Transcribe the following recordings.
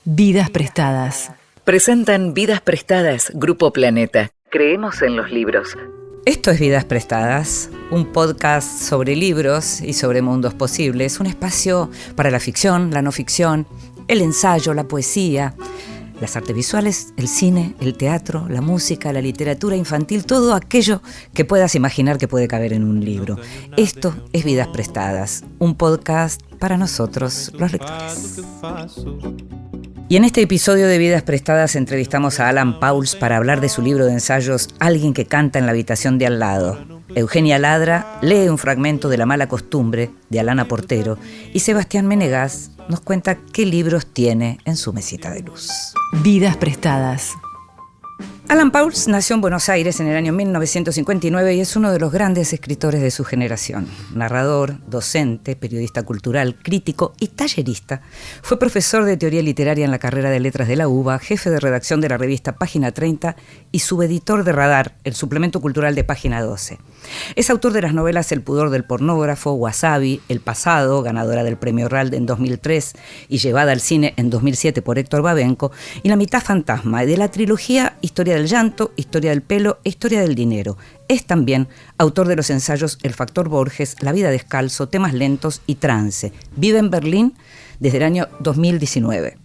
Vidas Prestadas. Presentan Vidas Prestadas, Grupo Planeta. Creemos en los libros. Esto es Vidas Prestadas, un podcast sobre libros y sobre mundos posibles, un espacio para la ficción, la no ficción, el ensayo, la poesía, las artes visuales, el cine, el teatro, la música, la literatura infantil, todo aquello que puedas imaginar que puede caber en un libro. Esto es Vidas Prestadas, un podcast para nosotros, los lectores. Y en este episodio de Vidas Prestadas entrevistamos a Alan Pauls para hablar de su libro de ensayos Alguien que canta en la habitación de al lado. Eugenia Ladra lee un fragmento de La mala costumbre de Alana Portero y Sebastián Menegas nos cuenta qué libros tiene en su mesita de luz. Vidas Prestadas. Alan Pauls nació en Buenos Aires en el año 1959 y es uno de los grandes escritores de su generación. Narrador, docente, periodista cultural, crítico y tallerista. Fue profesor de teoría literaria en la carrera de letras de la UBA, jefe de redacción de la revista Página 30 y subeditor de Radar, el suplemento cultural de Página 12. Es autor de las novelas El pudor del pornógrafo, Wasabi, El pasado, ganadora del premio Rald en 2003 y llevada al cine en 2007 por Héctor Babenco, y La mitad fantasma, de la trilogía Historia del llanto, Historia del pelo e Historia del dinero. Es también autor de los ensayos El factor Borges, La vida descalzo, Temas lentos y Trance. Vive en Berlín desde el año 2019.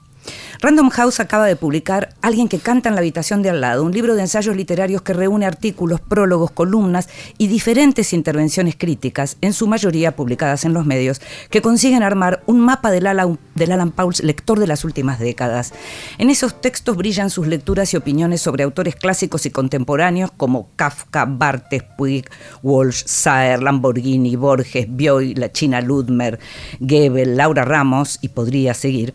Random House acaba de publicar Alguien que canta en la habitación de al lado, un libro de ensayos literarios que reúne artículos, prólogos, columnas y diferentes intervenciones críticas, en su mayoría publicadas en los medios, que consiguen armar un mapa del Alan Pauls, lector de las últimas décadas. En esos textos brillan sus lecturas y opiniones sobre autores clásicos y contemporáneos como Kafka, Barthes, Puig, Walsh, Saer, Lamborghini, Borges, Bioy, la China Ludmer, Goebel, Laura Ramos, y podría seguir.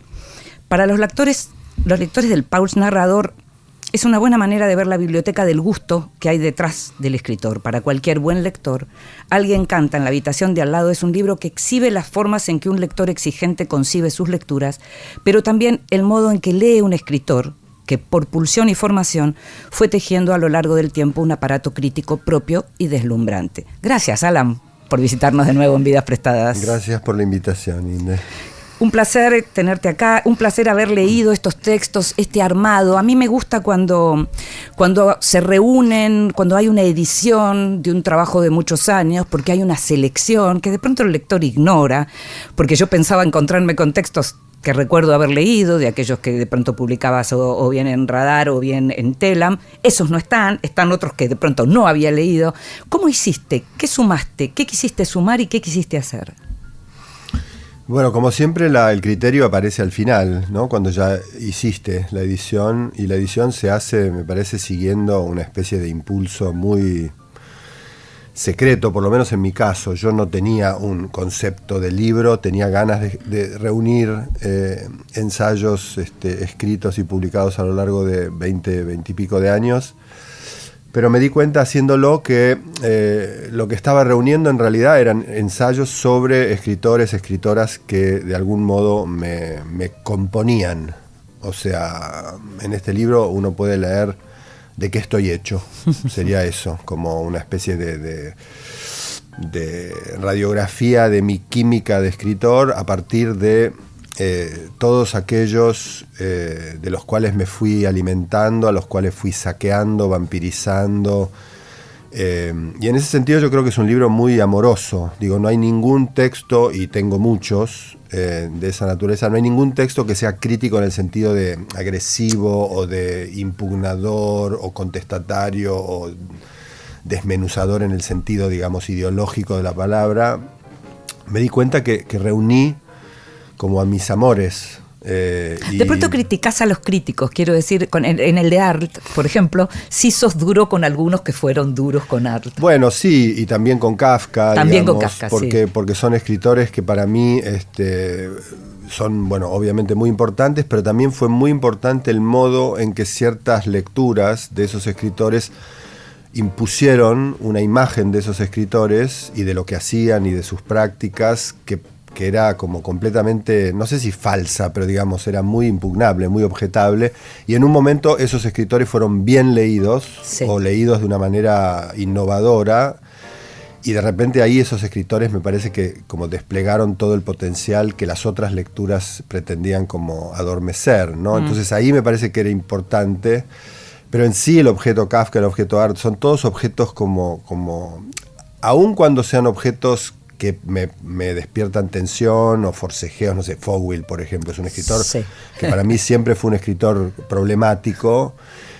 Para los lectores del Pauls narrador, es una buena manera de ver la biblioteca del gusto que hay detrás del escritor. Para cualquier buen lector, Alguien canta en la habitación de al lado es un libro que exhibe las formas en que un lector exigente concibe sus lecturas, pero también el modo en que lee un escritor que por pulsión y formación fue tejiendo a lo largo del tiempo un aparato crítico propio y deslumbrante. Gracias, Alan, por visitarnos de nuevo en Vidas Prestadas. Gracias por la invitación, Inde. Un placer tenerte acá, un placer haber leído estos textos, este armado. A mí me gusta cuando se reúnen, cuando hay una edición de un trabajo de muchos años, porque hay una selección que de pronto el lector ignora, porque yo pensaba encontrarme con textos que recuerdo haber leído, de aquellos que de pronto publicabas o bien en Radar o bien en Telam. Esos no están otros que de pronto no había leído. ¿Cómo hiciste? ¿Qué sumaste? ¿Qué quisiste sumar y qué quisiste hacer? Bueno, como siempre el criterio aparece al final, ¿no? Cuando ya hiciste la edición, y la edición se hace, me parece, siguiendo una especie de impulso muy secreto, por lo menos en mi caso. Yo no tenía un concepto de libro, tenía ganas de reunir ensayos escritos y publicados a lo largo de 20 y pico de años. Pero me di cuenta haciéndolo que lo que estaba reuniendo en realidad eran ensayos sobre escritores, escritoras que de algún modo me componían. O sea, en este libro uno puede leer de qué estoy hecho. Sería eso, como una especie de radiografía de mi química de escritor a partir de todos aquellos de los cuales me fui alimentando, a los cuales fui saqueando, vampirizando. Y en ese sentido yo creo que es un libro muy amoroso. Digo, no hay ningún texto, y tengo muchos de esa naturaleza, no hay ningún texto que sea crítico en el sentido de agresivo o de impugnador o contestatario o desmenuzador en el sentido, digamos, ideológico de la palabra. Me di cuenta que reuní como a mis amores. De pronto criticás a los críticos, quiero decir, en el de Art, por ejemplo, sí sos duro con algunos que fueron duros con Art. Bueno, sí, y también con Kafka. También digamos, con Kafka, porque son escritores que para mí son, bueno, obviamente muy importantes, pero también fue muy importante el modo en que ciertas lecturas de esos escritores impusieron una imagen de esos escritores y de lo que hacían y de sus prácticas que era como completamente, no sé si falsa, pero digamos, era muy impugnable, muy objetable, y en un momento esos escritores fueron bien leídos, sí, o leídos de una manera innovadora, Y de repente ahí esos escritores me parece que como desplegaron todo el potencial que las otras lecturas pretendían como adormecer, ¿no? Entonces ahí me parece que era importante, pero en sí el objeto Kafka, el objeto Art, son todos objetos como aun cuando sean objetos que me despiertan tensión o forcejeos, no sé, Fowl, por ejemplo, es un escritor que para mí siempre fue un escritor problemático,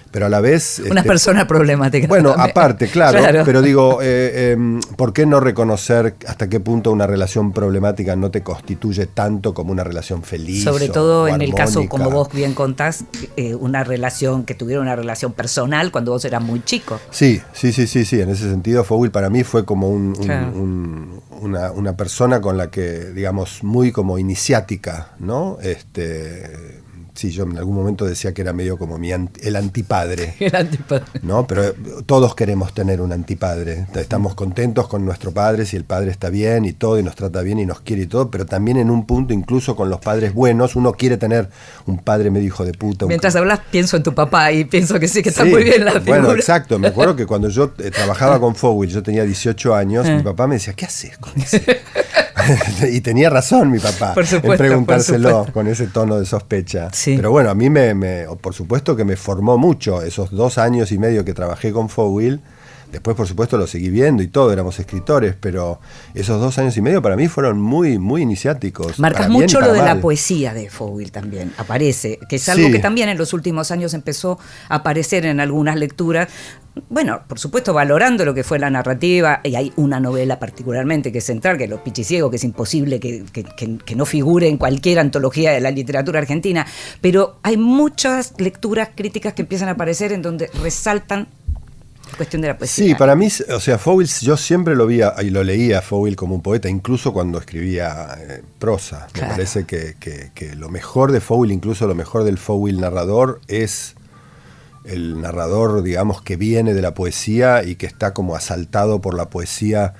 pero a la vez... Una persona problemática. Bueno, también. aparte, claro, pero digo, ¿por qué no reconocer hasta qué punto una relación problemática no te constituye tanto como una relación feliz? Sobre todo o en el caso, armónica? como vos bien contás, una relación, que tuviera una relación personal cuando vos eras muy chico. Sí, en ese sentido Fowl para mí fue como una persona con la que, digamos, muy como iniciática, ¿no? Sí, yo en algún momento decía que era medio como el antipadre. El antipadre. ¿No? Pero todos queremos tener un antipadre. Estamos contentos con nuestro padre si el padre está bien y todo, y nos trata bien y nos quiere y todo, pero también en un punto, incluso con los padres buenos, uno quiere tener un padre medio hijo de puta. Mientras hablas, pienso en tu papá y pienso que sí, que está muy bien la figura. Bueno, exacto. Me acuerdo que cuando yo trabajaba con Fowl, yo tenía 18 años, mi papá me decía, ¿qué haces con ese? Y tenía razón mi papá en preguntárselo con ese tono de sospecha. Sí. Pero bueno, a mí por supuesto que me formó mucho esos 2 años y medio que trabajé con Fowl. Después, por supuesto, lo seguí viendo y todo, éramos escritores, pero esos 2 años y medio para mí fueron muy, muy iniciáticos. Marcas mucho lo de la poesía de Fowl también, aparece, que es algo que también en los últimos años empezó a aparecer en algunas lecturas. Bueno, por supuesto, valorando lo que fue la narrativa, y hay una novela particularmente que es central, que es Los Pichiciegos, que es imposible que no figure en cualquier antología de la literatura argentina, pero hay muchas lecturas críticas que empiezan a aparecer en donde resaltan cuestión de la poesía. Sí, para mí, o sea, Fowl, yo siempre lo vi y lo leía a Fowl como un poeta, incluso cuando escribía prosa. Claro. Me parece que lo mejor de Fowl, incluso lo mejor del Fowl narrador, es el narrador, digamos, que viene de la poesía y que está como asaltado por la poesía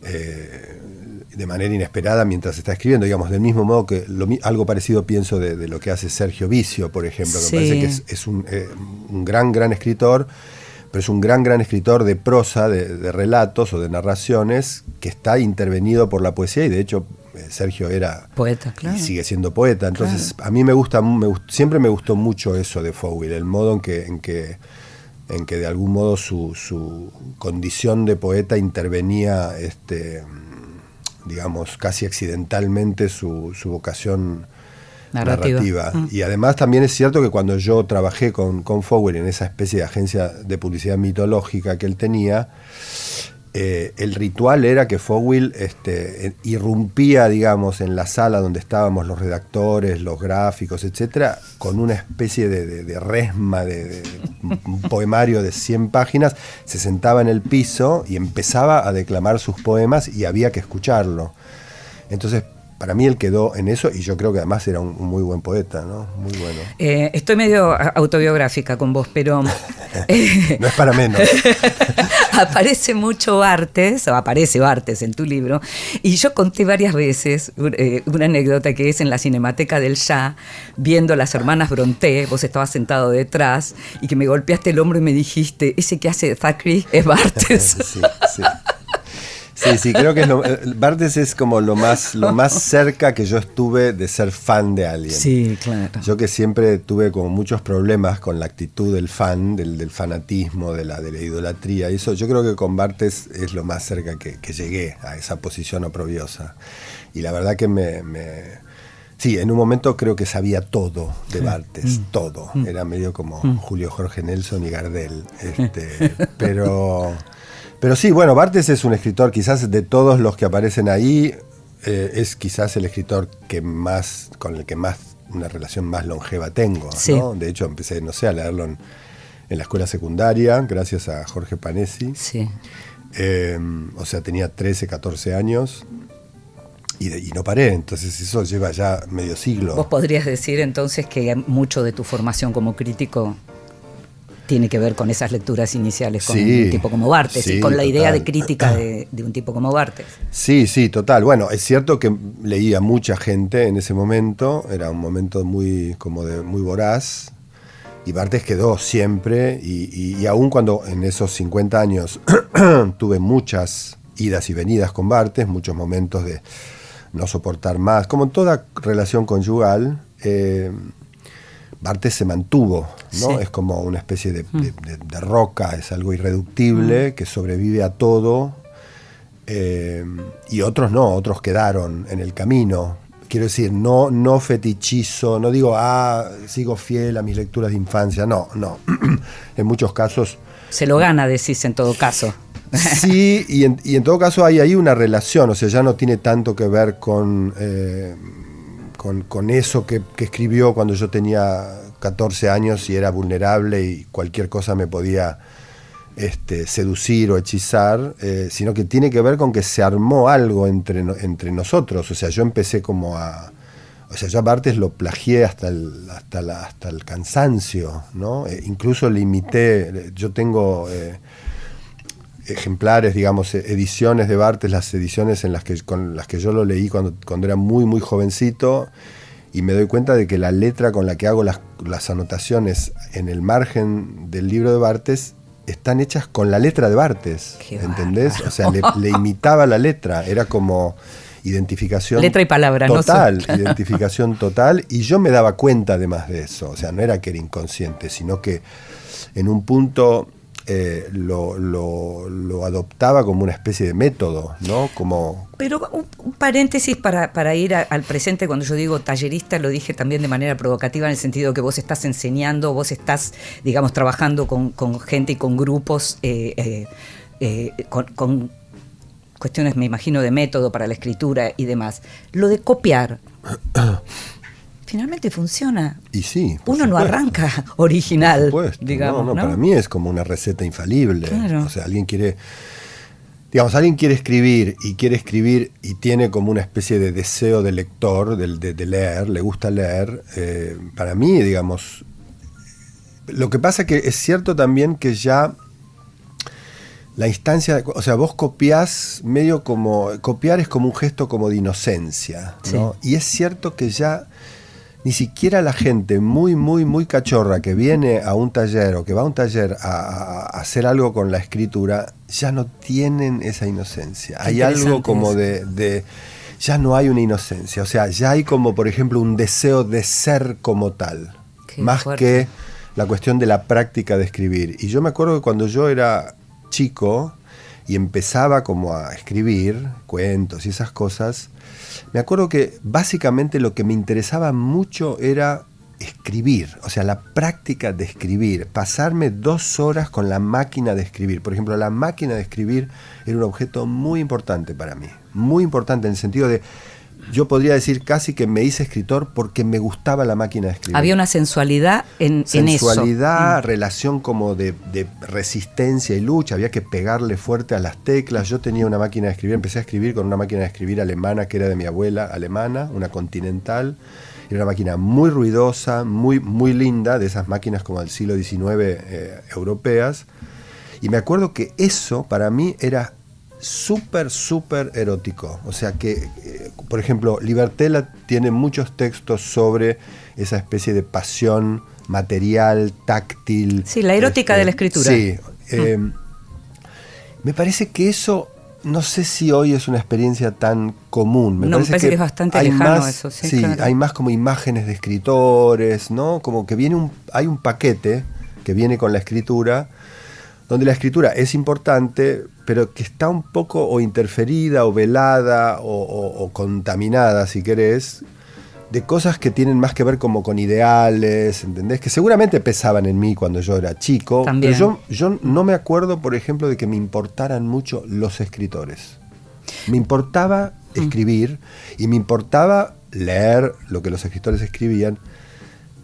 de manera inesperada mientras está escribiendo, digamos, del mismo modo que algo parecido pienso de lo que hace Sergio Vicio, por ejemplo, que me parece que es un gran escritor, pero es un gran escritor de prosa, de relatos o de narraciones, que está intervenido por la poesía, y de hecho Sergio era poeta, claro, y sigue siendo poeta. Entonces, claro, a mí siempre me gustó mucho eso de Fowl, el modo en que de algún modo su condición de poeta intervenía, digamos, casi accidentalmente su vocación narrativa. Y además también es cierto que cuando yo trabajé con Fowl en esa especie de agencia de publicidad mitológica que él tenía, el ritual era que Fowl irrumpía, digamos, en la sala donde estábamos los redactores, los gráficos, etcétera, con una especie de resma, de un poemario de 100 páginas, se sentaba en el piso y empezaba a declamar sus poemas y había que escucharlo. Entonces, para mí él quedó en eso, y yo creo que además era un muy buen poeta, ¿no? Muy bueno. Estoy medio autobiográfica con vos, pero... no es para menos. Aparece Barthes en tu libro, y yo conté varias veces una anécdota que es en la Cinemateca del Ya, viendo Las Hermanas Brontë, vos estabas sentado detrás, y que me golpeaste el hombro y me dijiste, ese que hace Thackeray es Barthes. Sí, creo que Barthes es como lo más cerca que yo estuve de ser fan de alguien. Sí, claro. Yo que siempre tuve como muchos problemas con la actitud del fan, del fanatismo, de la idolatría. Y eso, yo creo que con Barthes es lo más cerca que llegué a esa posición oprobiosa. Y la verdad que sí, en un momento creo que sabía todo de Barthes, todo. Era medio como Julio Jorge Nelson y Gardel. Pero sí, bueno, Barthes es un escritor, quizás de todos los que aparecen ahí, es quizás el escritor con el que más una relación más longeva tengo, sí, ¿no? De hecho, empecé, no sé, a leerlo en la escuela secundaria, gracias a Jorge Panesi. Sí. O sea, tenía 13, 14 años y no paré, entonces eso lleva ya medio siglo. ¿Vos podrías decir entonces que mucho de tu formación como crítico tiene que ver con esas lecturas iniciales con un tipo como Barthes, y con la idea de crítica de un tipo como Barthes? Sí, total. Bueno, es cierto que leía mucha gente en ese momento, era un momento muy voraz, y Barthes quedó siempre, y aún cuando en esos 50 años tuve muchas idas y venidas con Barthes, muchos momentos de no soportar más. Como en toda relación conyugal, Barthes se mantuvo, ¿no? Sí. Es como una especie de roca, es algo irreductible, que sobrevive a todo, y otros no, otros quedaron en el camino. Quiero decir, no fetichizo, no digo, sigo fiel a mis lecturas de infancia, no. En muchos casos... Se lo gana, decís, en todo caso. Sí, y en todo caso hay ahí una relación, o sea, ya no tiene tanto que ver con eso que escribió cuando yo tenía 14 años y era vulnerable y cualquier cosa me podía seducir o hechizar, sino que tiene que ver con que se armó algo entre nosotros. O sea, yo empecé como a... O sea, yo a Barthes lo plagié hasta el cansancio, ¿no? Incluso le imité. Yo tengo ejemplares, digamos, ediciones de Barthes, las ediciones con las que yo lo leí cuando era muy, muy jovencito, y me doy cuenta de que la letra con la que hago las anotaciones en el margen del libro de Barthes están hechas con la letra de Barthes, ¿entendés? O sea, le imitaba la letra, era como identificación letra y palabra total, ¿no? Identificación total, y yo me daba cuenta además de eso, o sea, no era que era inconsciente, sino que en un punto lo adoptaba como una especie de método, ¿no? Pero un paréntesis para ir al presente. Cuando yo digo tallerista, lo dije también de manera provocativa, en el sentido que vos estás enseñando, vos estás, digamos, trabajando con gente y con grupos, con cuestiones, me imagino, de método para la escritura y demás. Lo de copiar finalmente funciona. Y sí, uno no arranca original, digamos. No, para mí es como una receta infalible. Claro. O sea, alguien quiere escribir y tiene como una especie de deseo de lector, de leer, le gusta leer. Para mí, digamos, lo que pasa que es cierto también que ya la instancia, o sea, vos copiás medio como, copiar es como un gesto como de inocencia, ¿no? Sí. Y es cierto que ya ni siquiera la gente muy, muy, muy cachorra que viene a un taller o que va a un taller a hacer algo con la escritura, ya no tienen esa inocencia. Hay algo como ya no hay una inocencia, o sea, ya hay como, por ejemplo, un deseo de ser como tal, más que la cuestión de la práctica de escribir. Y yo me acuerdo que cuando yo era chico y empezaba como a escribir cuentos y esas cosas, me acuerdo que básicamente lo que me interesaba mucho era escribir, o sea, la práctica de escribir, pasarme 2 horas con la máquina de escribir. Por ejemplo, la máquina de escribir era un objeto muy importante para mí, muy importante en el sentido de, yo podría decir casi que me hice escritor porque me gustaba la máquina de escribir. Había una sensualidad en eso. Sensualidad, relación como de resistencia y lucha, había que pegarle fuerte a las teclas. Yo tenía una máquina de escribir, empecé a escribir con una máquina de escribir alemana que era de mi abuela alemana, una Continental. Era una máquina muy ruidosa, muy, muy linda, de esas máquinas como del siglo XIX europeas. Y me acuerdo que eso para mí era súper, súper erótico. O sea que, por ejemplo, Libertela tiene muchos textos sobre esa especie de pasión material, táctil. Sí, la erótica de la escritura. Sí. Me parece que eso, no sé si hoy es una experiencia tan común. Me parece que es bastante lejano más, eso. Sí, claro. Hay más como imágenes de escritores, ¿no? Como que hay un paquete que viene con la escritura, donde la escritura es importante, pero que está un poco o interferida o velada o contaminada, si querés, de cosas que tienen más que ver como con ideales, ¿entendés? Que seguramente pesaban en mí cuando yo era chico. También. Pero yo no me acuerdo, por ejemplo, de que me importaran mucho los escritores. Me importaba escribir y me importaba leer lo que los escritores escribían.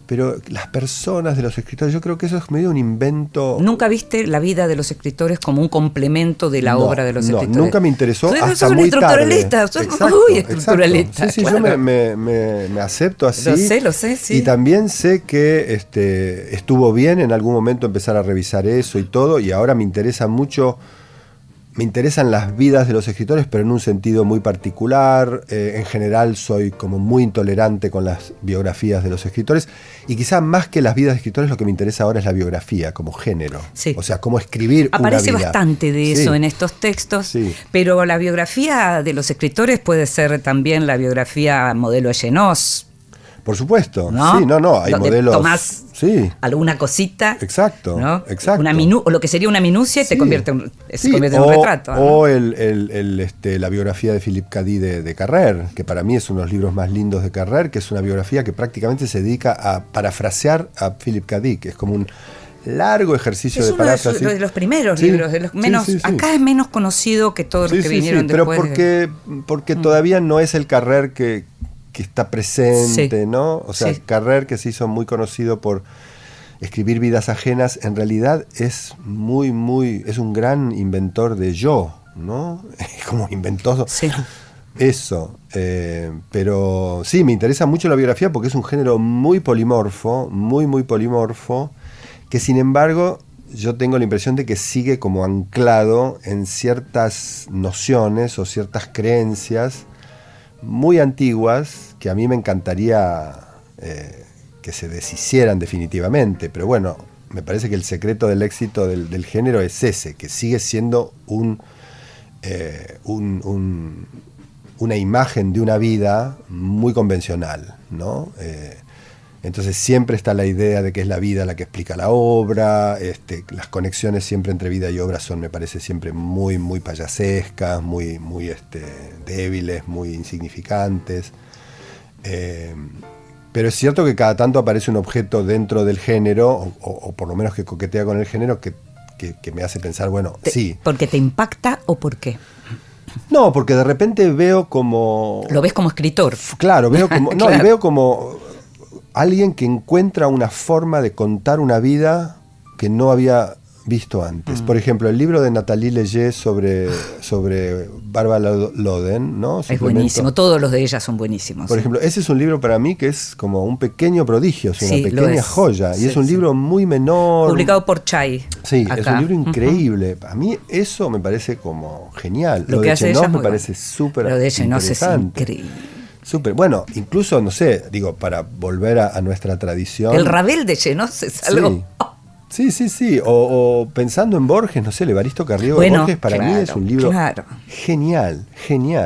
Pero las personas de los escritores, yo creo que eso es medio un invento. ¿Nunca viste la vida de los escritores como un complemento de la obra de los escritores? No, nunca me interesó hasta muy tarde. Sos muy estructuralista. Sí, claro. Yo me acepto así. Lo sé, sí. Y también sé que estuvo bien en algún momento empezar a revisar eso y todo, y ahora me interesa mucho me interesan las vidas de los escritores, pero en un sentido muy particular. En general soy como muy intolerante con las biografías de los escritores, y quizá más que las vidas de escritores lo que me interesa ahora es la biografía como género. Sí. O sea, cómo escribir Aparece una vida. bastante de eso Sí. en estos textos, Sí. pero la biografía de los escritores puede ser también la biografía modelo Enoz, Por supuesto. ¿no? Sí, no, hay Donde modelos. tomás Sí. alguna cosita, Exacto, ¿no? exacto. O lo que sería una minucia y te Sí. convierte se Sí, convierte en un retrato, ¿no? O la biografía de Philippe Cady de Carrer, que para mí es uno de los libros más lindos de Carrer, que es una biografía que prácticamente se dedica a parafrasear a Philippe Cady, que es como un largo ejercicio Es de uno paráfrasis. de los primeros Sí, libros, de los menos, sí, sí, sí. acá es menos conocido que todos los Sí, que sí, vinieron sí, pero después. porque todavía no es el Carrer que está presente, Sí. ¿no? O sea, Sí. Carrer, que se hizo muy conocido por escribir vidas ajenas, en realidad es es un gran inventor de yo, ¿no? Como inventó Sí. eso. Pero sí, me interesa mucho la biografía porque es un género muy polimorfo, muy polimorfo, que sin embargo yo tengo la impresión de que sigue como anclado en ciertas nociones o ciertas creencias muy antiguas que a mí me encantaría que se deshicieran definitivamente, pero bueno, me parece que el secreto del éxito del género es ese, que sigue siendo una imagen de una vida muy convencional, ¿no? Entonces siempre está la idea de que es la vida la que explica la obra. Las conexiones siempre entre vida y obra son, me parece, siempre muy payasescas, muy débiles, muy insignificantes. Pero es cierto que cada tanto aparece un objeto dentro del género, o por lo menos que coquetea con el género, que me hace pensar, bueno, sí. ¿Porque te impacta o por qué? No, porque de repente veo como... Lo ves como escritor. Claro, veo como... No, Claro. y veo como alguien que encuentra una forma de contar una vida que no había visto antes. Por ejemplo, el libro de Nathalie Leger sobre Barbara Loden, ¿no? Es Suplemento. buenísimo, todos los de ellas son buenísimos. Por ejemplo, ese es un libro para mí que es como un pequeño prodigio, es Sí, una lo pequeña es. joya. Sí, y es un sí. libro muy menor. Publicado por Chay. Sí, es acá. un libro increíble. A mí eso me parece como genial. Lo que de hace Enoz ella es me muy parece bueno. súper Lo de Enoz es interesante. increíble. Súper. Bueno, incluso, no sé, digo, para volver a nuestra tradición. El Ravel de Enoz es algo... Sí. O pensando en Borges, no sé, el Evaristo Carriego de Bueno, Borges para mí es un libro claro. genial.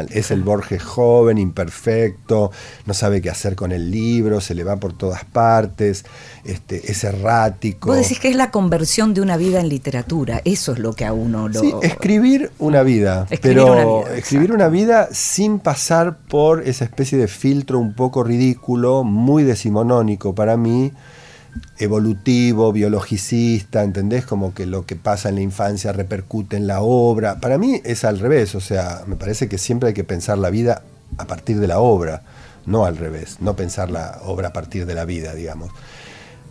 Es el Borges joven, imperfecto, no sabe qué hacer con el libro, se le va por todas partes, es errático. Vos decís que es la conversión de una vida en literatura, eso es lo que a uno lo... Sí, escribir una vida, Escribir pero una vida, escribir exacto. una vida sin pasar por esa especie de filtro un poco ridículo, muy decimonónico para mí, evolutivo, biologicista, ¿entendés? Como que lo que pasa en la infancia repercute en la obra. Para mí es al revés, o sea, me parece que siempre hay que pensar la vida a partir de la obra, no al revés, no pensar la obra a partir de la vida, digamos.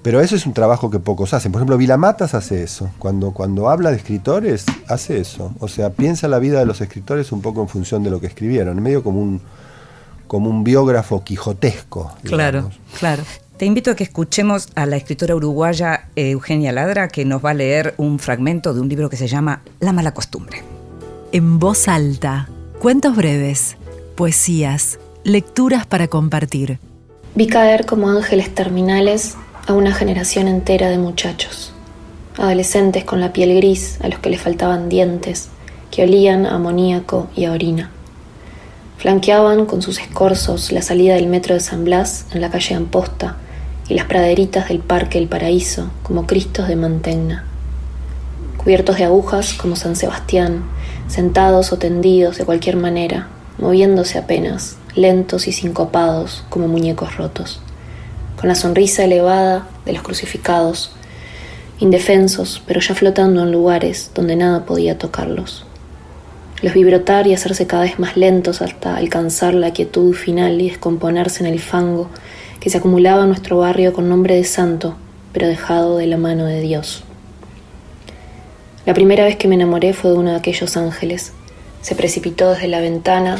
Pero eso es un trabajo que pocos hacen. Por ejemplo, Vilamatas hace eso. Cuando habla de escritores, hace eso. O sea, piensa la vida de los escritores un poco en función de lo que escribieron, medio como un biógrafo quijotesco. Claro, claro. Te invito a que escuchemos a la escritora uruguaya Eugenia Ladra, que nos va a leer un fragmento de un libro que se llama La mala costumbre. En voz alta, cuentos breves, poesías, lecturas para compartir. Vi caer como ángeles terminales a una generación entera de muchachos, adolescentes con la piel gris a los que les faltaban dientes, que olían a amoníaco y a orina. Flanqueaban con sus escorzos la salida del metro de San Blas en la calle Amposta y las praderitas del Parque El Paraíso como Cristos de Mantegna. Cubiertos de agujas como San Sebastián, sentados o tendidos de cualquier manera, moviéndose apenas, lentos y sincopados como muñecos rotos, con la sonrisa elevada de los crucificados, indefensos pero ya flotando en lugares donde nada podía tocarlos. Los vi brotar y hacerse cada vez más lentos hasta alcanzar la quietud final y descomponerse en el fango que se acumulaba en nuestro barrio con nombre de santo, pero dejado de la mano de Dios. La primera vez que me enamoré fue de uno de aquellos ángeles. Se precipitó desde la ventana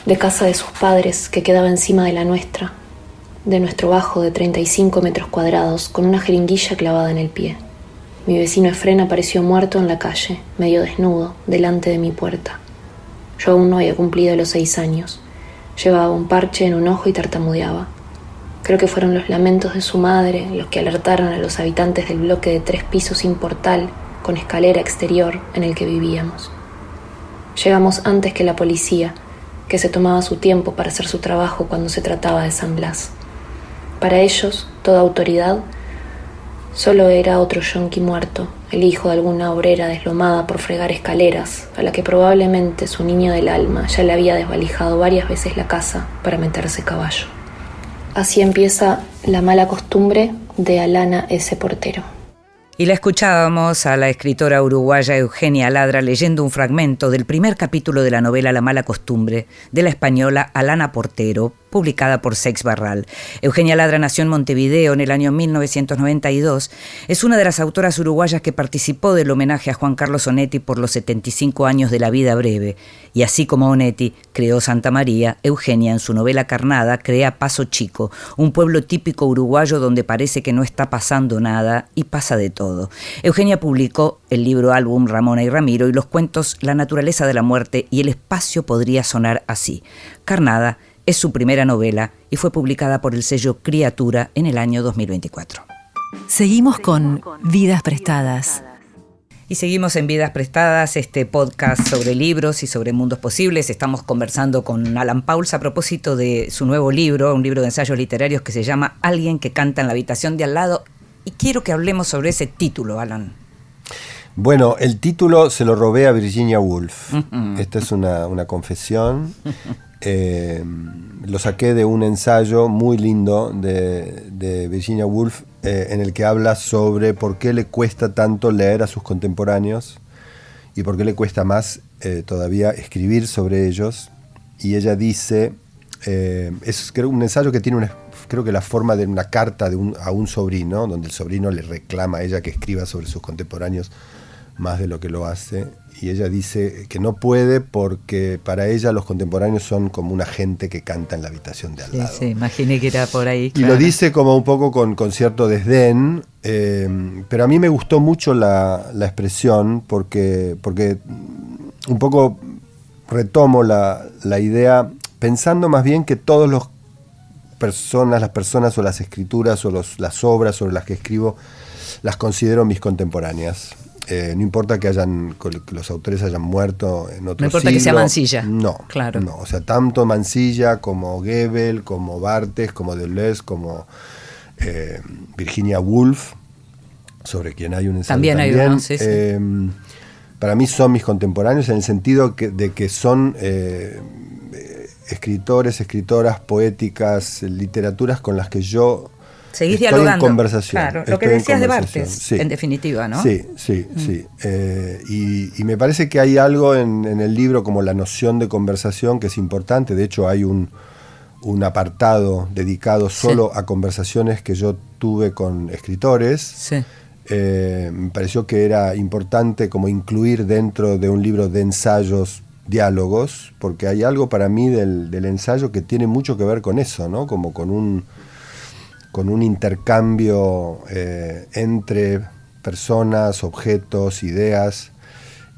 de casa de sus padres, que quedaba encima de la nuestra, de nuestro bajo de 35 metros cuadrados, con una jeringuilla clavada en el pie. Mi vecino Efrén apareció muerto en la calle, medio desnudo, delante de mi puerta. Yo aún no había cumplido los 6 años. Llevaba un parche en un ojo y tartamudeaba. Creo que fueron los lamentos de su madre los que alertaron a los habitantes del bloque de 3 pisos sin portal, con escalera exterior, en el que vivíamos. Llegamos antes que la policía, que se tomaba su tiempo para hacer su trabajo cuando se trataba de San Blas. Para ellos, toda autoridad solo era otro yonki muerto, el hijo de alguna obrera deslomada por fregar escaleras, a la que probablemente su niño del alma ya le había desvalijado varias veces la casa para meterse caballo. Así empieza La mala costumbre de Alana S. Portero. Y la escuchábamos a la escritora uruguaya Eugenia Ladra leyendo un fragmento del primer capítulo de la novela La mala costumbre de la española Alana Portero, publicada por Seix Barral. Eugenia Ladra nació en Montevideo en el año 1992. Es una de las autoras uruguayas que participó del homenaje a Juan Carlos Onetti por los 75 años de la vida breve. Y así como Onetti creó Santa María, Eugenia en su novela Carnada crea Paso Chico, un pueblo típico uruguayo donde parece que no está pasando nada y pasa de todo. Eugenia publicó el libro álbum Ramona y Ramiro y los cuentos La naturaleza de la muerte y El espacio podría sonar así. Carnada es su primera novela y fue publicada por el sello Criatura en el año 2024. Seguimos con Vidas Prestadas. Y seguimos en Vidas Prestadas, este podcast sobre libros y sobre mundos posibles. Estamos conversando con Alan Pauls a propósito de su nuevo libro, un libro de ensayos literarios que se llama Alguien que canta en la habitación de al lado. Y quiero que hablemos sobre ese título, Alan. Bueno, el título se lo robé a Virginia Woolf. Esta es una confesión. Lo saqué de un ensayo muy lindo de Virginia Woolf en el que habla sobre por qué le cuesta tanto leer a sus contemporáneos y por qué le cuesta más todavía escribir sobre ellos. Y ella dice, es creo un ensayo que tiene creo que la forma de una carta a un sobrino, donde el sobrino le reclama a ella que escriba sobre sus contemporáneos más de lo que lo hace. Y ella dice que no puede porque para ella los contemporáneos son como una gente que canta en la habitación de al lado. Sí, imaginé que era por ahí. Y claro. lo dice como un poco con cierto desdén, pero a mí me gustó mucho la expresión porque un poco retomo la idea, pensando más bien que todas las personas o las escrituras o las obras sobre las que escribo las considero mis contemporáneas. No importa que los autores hayan muerto en otro siglo. No importa que sea Mansilla. No, claro. No, o sea, tanto Mansilla como Goebel, como Barthes, como Deleuze, como Virginia Woolf, sobre quien hay un ensayo también. Hay uno, sí. Para mí son mis contemporáneos en el sentido de que son escritores, escritoras, poéticas, literaturas con las que yo seguís estoy dialogando. En conversación. Claro, lo que decías de Barthes, sí. En definitiva, ¿no? Sí. Y me parece que hay algo en el libro como la noción de conversación que es importante. De hecho, hay un apartado dedicado solo a conversaciones que yo tuve con escritores. Sí. Me pareció que era importante como incluir dentro de un libro de ensayos diálogos, porque hay algo para mí del ensayo que tiene mucho que ver con eso, ¿no? Como con un intercambio entre personas, objetos, ideas,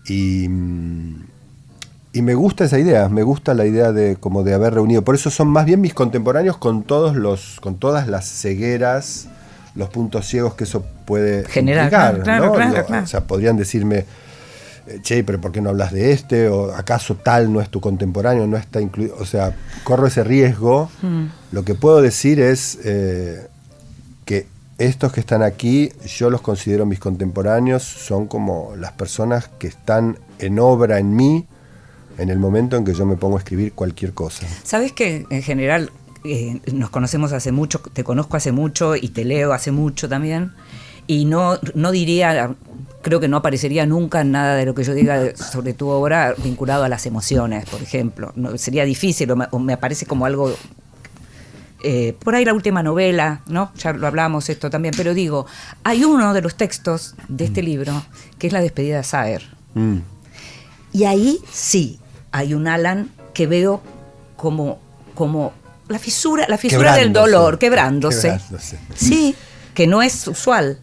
y me gusta esa idea, me gusta la idea de haber reunido. Por eso son más bien mis contemporáneos con todas las cegueras, los puntos ciegos que eso puede generar, implicar, claro. O sea, podrían decirme, che, pero ¿por qué no hablas de este? ¿O acaso tal no es tu contemporáneo, no está incluido? O sea, corro ese riesgo. Lo que puedo decir es que estos que están aquí, yo los considero mis contemporáneos, son como las personas que están en obra en mí en el momento en que yo me pongo a escribir cualquier cosa. ¿Sabes que en general nos conocemos hace mucho, te conozco hace mucho y te leo hace mucho también? Y no diría... Creo que no aparecería nunca nada de lo que yo diga sobre tu obra vinculado a las emociones, por ejemplo. No, sería difícil, o me aparece como algo... por ahí la última novela, ¿no? Ya lo hablamos esto también, pero digo, hay uno de los textos de este libro que es la despedida de Saer. Y ahí sí hay un Alan que veo como la fisura del dolor, quebrándose. Sí, que no es usual.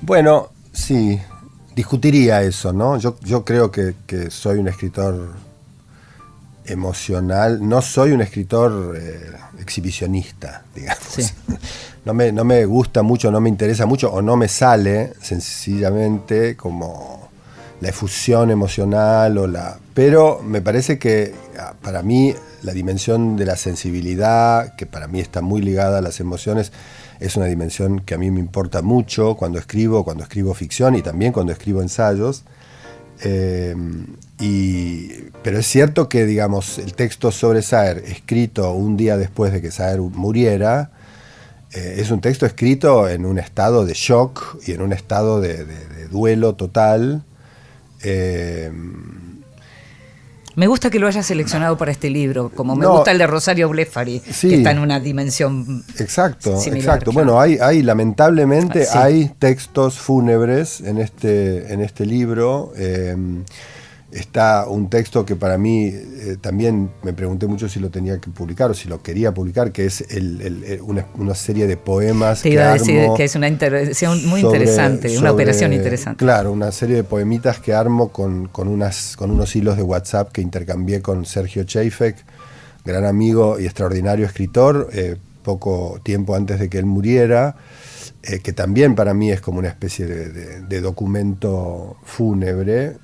Bueno, sí, discutiría eso, ¿no? Yo creo que soy un escritor emocional, no soy un escritor exhibicionista, digamos. Sí. No me gusta mucho, no me interesa mucho o no me sale sencillamente como la efusión emocional pero me parece que para mí la dimensión de la sensibilidad, que para mí está muy ligada a las emociones, es una dimensión que a mí me importa mucho cuando escribo ficción y también cuando escribo ensayos. Pero es cierto que, digamos, el texto sobre Saer, escrito un día después de que Saer muriera, es un texto escrito en un estado de shock y en un estado de duelo total. Me gusta que lo hayas seleccionado para este libro, como me No, gusta el de Rosario Blefari, sí, que está en una dimensión exacto, similar. exacto. Claro. Bueno, hay lamentablemente Sí. hay textos fúnebres en este libro. Está un texto que para mí también me pregunté mucho si lo tenía que publicar o si lo quería publicar, que es una serie de poemas. Te iba a decir armo que es una intervención muy interesante, una operación interesante. Claro, una serie de poemitas que armo con unos hilos de WhatsApp que intercambié con Sergio Cheifek, gran amigo y extraordinario escritor, poco tiempo antes de que él muriera, que también para mí es como una especie de documento fúnebre.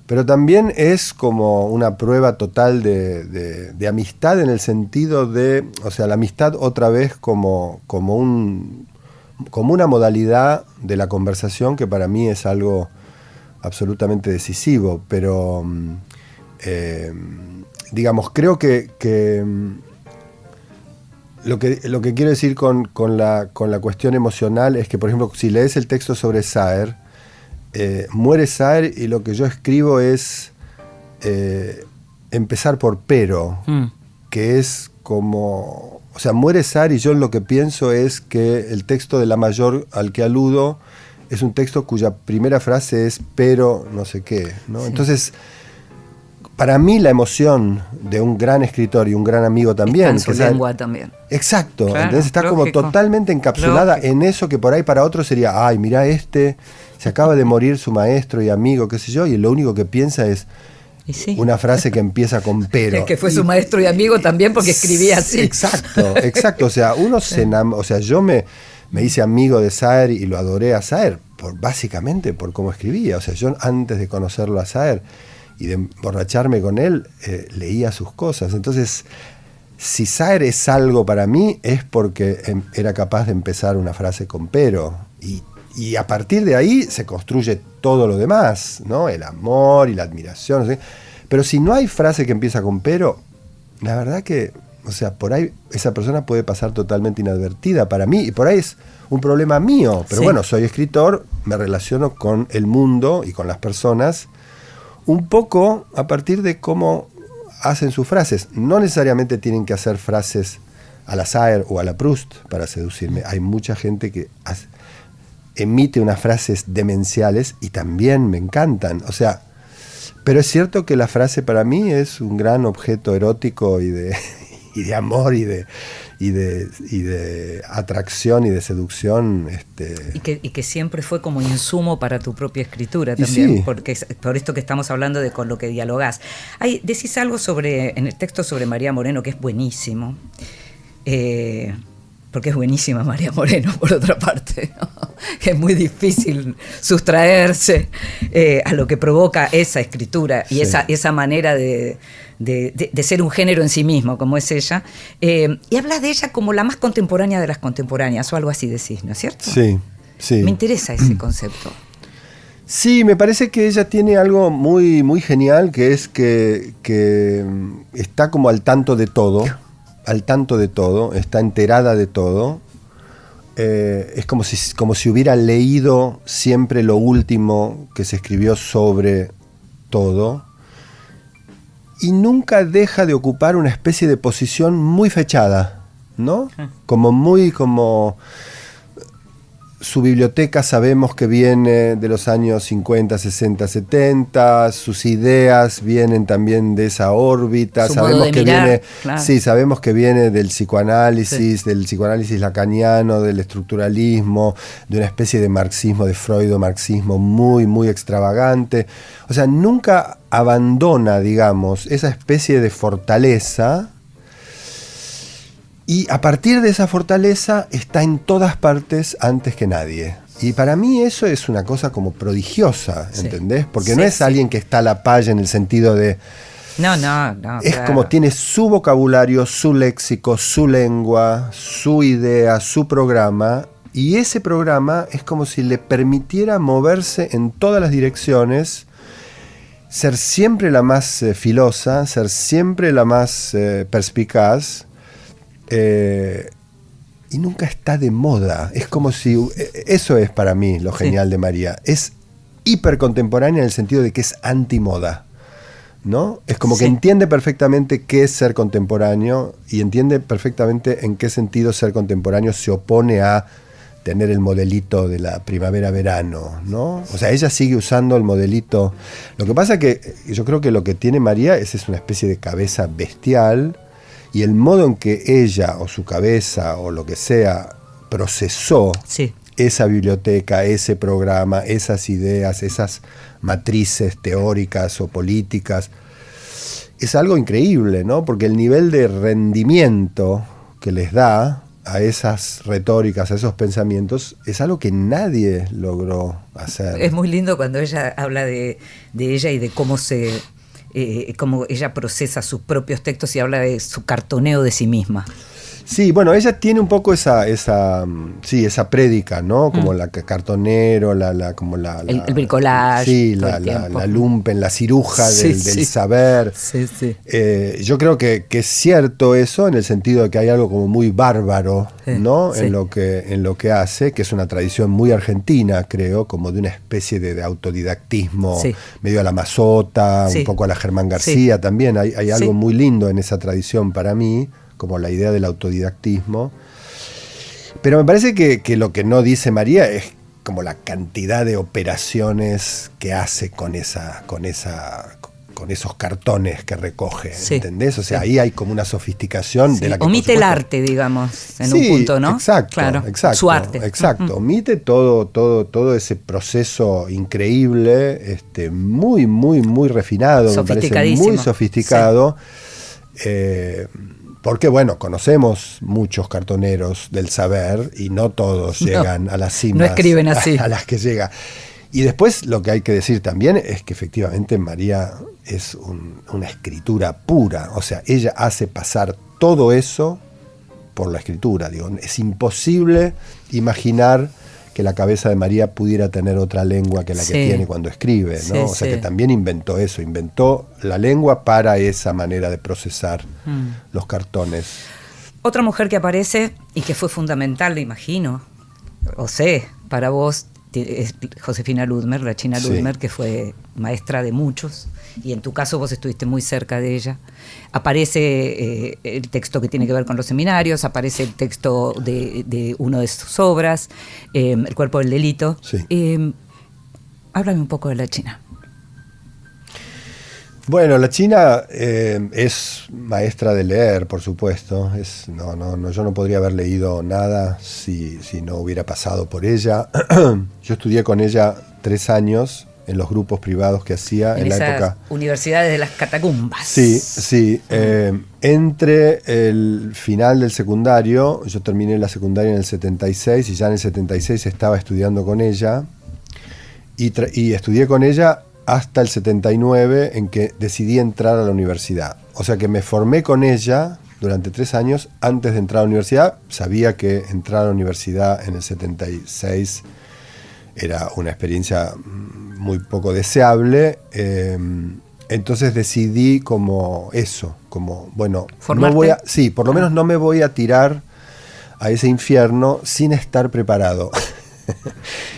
Pero también es como una prueba total de amistad en el sentido de, o sea, la amistad otra vez como una modalidad de la conversación que para mí es algo absolutamente decisivo. Pero, digamos, creo que lo que quiero decir con la cuestión emocional es que, por ejemplo, si lees el texto sobre Saer, muere Saer y lo que yo escribo es empezar por pero, que es como, o sea, muere Saer y yo lo que pienso es que el texto de Lamayor al que aludo es un texto cuya primera frase es pero no sé qué, ¿no? Sí. Entonces, para mí la emoción de un gran escritor y un gran amigo también. Está en su lengua también. Exacto, Claro, entonces está lógico, como totalmente encapsulada lógico. en eso que por ahí para otros sería, ay, mira se acaba de morir su maestro y amigo, qué sé yo, y lo único que piensa es Y sí. una frase que empieza con pero. Que fue su maestro y amigo también porque escribía así. Exacto, o sea, uno se enamora, o sea, yo me hice amigo de Saer y lo adoré a Saer, básicamente por cómo escribía, o sea, yo antes de conocerlo a Saer y de emborracharme con él, leía sus cosas. Entonces, si Saer es algo para mí, es porque era capaz de empezar una frase con pero. Y a partir de ahí se construye todo lo demás, ¿no? El amor y la admiración. ¿Sí? Pero si no hay frase que empieza con pero, la verdad que, o sea, por ahí esa persona puede pasar totalmente inadvertida para mí. Y por ahí es un problema mío. Pero sí. Bueno, soy escritor, me relaciono con el mundo y con las personas un poco a partir de cómo hacen sus frases. No necesariamente tienen que hacer frases a la Saer o a la Proust para seducirme. Hay mucha gente que emite unas frases demenciales y también me encantan. O sea, pero es cierto que la frase para mí es un gran objeto erótico y de amor y de atracción y de seducción. Y que siempre fue como insumo para tu propia escritura también, sí. Porque por esto que estamos hablando de con lo que dialogás. Decís algo en el texto sobre María Moreno que es buenísimo, porque es buenísima María Moreno, por otra parte, ¿no? Es muy difícil sustraerse a lo que provoca esa escritura y sí. esa manera de ser un género en sí mismo, como es ella. Y hablas de ella como la más contemporánea de las contemporáneas, o algo así decís, ¿no es cierto? Sí, sí. Me interesa ese concepto. Sí, me parece que ella tiene algo muy, muy genial, que es que está como al tanto de todo, está enterada de todo. Es como si hubiera leído siempre lo último que se escribió sobre todo. Y nunca deja de ocupar una especie de posición muy fechada, ¿no? su biblioteca sabemos que viene de los años 50, 60, 70, sus ideas vienen también de esa órbita, Su sabemos modo de que mirar, viene, claro. sí, sabemos que viene del psicoanálisis, del psicoanálisis lacaniano, del estructuralismo, de una especie de marxismo, de freudo-marxismo muy, muy extravagante. O sea, nunca abandona, digamos, esa especie de fortaleza. Y a partir de esa fortaleza está en todas partes antes que nadie. Y para mí eso es una cosa como prodigiosa, ¿entendés? Porque no es alguien que está a la palla en el sentido de... No. Es claro. como tiene su vocabulario, su léxico, su lengua, su idea, su programa. Y ese programa es como si le permitiera moverse en todas las direcciones, ser siempre la más filosa, ser siempre la más perspicaz. Y nunca está de moda. Es como si... Eso es para mí lo genial de María. Es hipercontemporánea en el sentido de que es antimoda, ¿no? Es como que entiende perfectamente qué es ser contemporáneo y entiende perfectamente en qué sentido ser contemporáneo se opone a tener el modelito de la primavera-verano, ¿no? O sea, ella sigue usando el modelito. Lo que pasa es que yo creo que lo que tiene María es una especie de cabeza bestial. Y el modo en que ella o su cabeza o lo que sea procesó esa biblioteca, ese programa, esas ideas, esas matrices teóricas o políticas, es algo increíble, ¿no? Porque el nivel de rendimiento que les da a esas retóricas, a esos pensamientos, es algo que nadie logró hacer. Es muy lindo cuando ella habla de ella y de cómo cómo ella procesa sus propios textos y habla de su cartoneo de sí misma. Sí, bueno, ella tiene un poco esa esa prédica, ¿no? Como la cartonero, el bricolage. Sí, la lumpen, la ciruja del saber. Sí. Yo creo que es cierto eso, en el sentido de que hay algo como muy bárbaro, ¿no? En lo que hace, que es una tradición muy argentina, creo, como de una especie de autodidactismo, medio a la Mazota, un poco a la Germán García también. Hay algo muy lindo en esa tradición para mí, como la idea del autodidactismo. Pero me parece que lo que no dice María es como la cantidad de operaciones que hace con esos cartones que recoge, ¿entendés? O sea, ahí hay como una sofisticación de la que omite el arte, digamos, en un punto, ¿no? Exacto, claro, exacto. Su arte. Exacto. Omite todo ese proceso increíble, muy, muy, muy refinado, me parece muy sofisticado. Porque, bueno, conocemos muchos cartoneros del saber y no todos llegan a las cimas. No escriben así. A las que llega. Y después lo que hay que decir también es que efectivamente María es una escritura pura. O sea, ella hace pasar todo eso por la escritura. Digo, es imposible imaginar que la cabeza de María pudiera tener otra lengua que la que tiene cuando escribe, ¿no? O sea que también inventó eso, inventó la lengua para esa manera de procesar los cartones. Otra mujer que aparece y que fue fundamental, le imagino, para vos, es Josefina Ludmer, la China Ludmer, que fue maestra de muchos, y en tu caso vos estuviste muy cerca de ella. Aparece el texto que tiene que ver con los seminarios, aparece el texto de una de sus obras, El cuerpo del delito. Háblame un poco de la China. Bueno, la China es maestra de leer, por supuesto. Yo no podría haber leído nada si no hubiera pasado por ella. Yo estudié con ella 3 años en los grupos privados que hacía en la época. Universidades de las catacumbas. Sí. Entre el final del secundario, yo terminé la secundaria en el 76 y ya en el 76 estaba estudiando con ella y estudié con ella hasta el 79, en que decidí entrar a la universidad. O sea que me formé con ella durante 3 años antes de entrar a la universidad. Sabía que entrar a la universidad en el 76 era una experiencia muy poco deseable. Entonces decidí como eso, como, bueno, ¿formarte? Por lo menos no me voy a tirar a ese infierno sin estar preparado.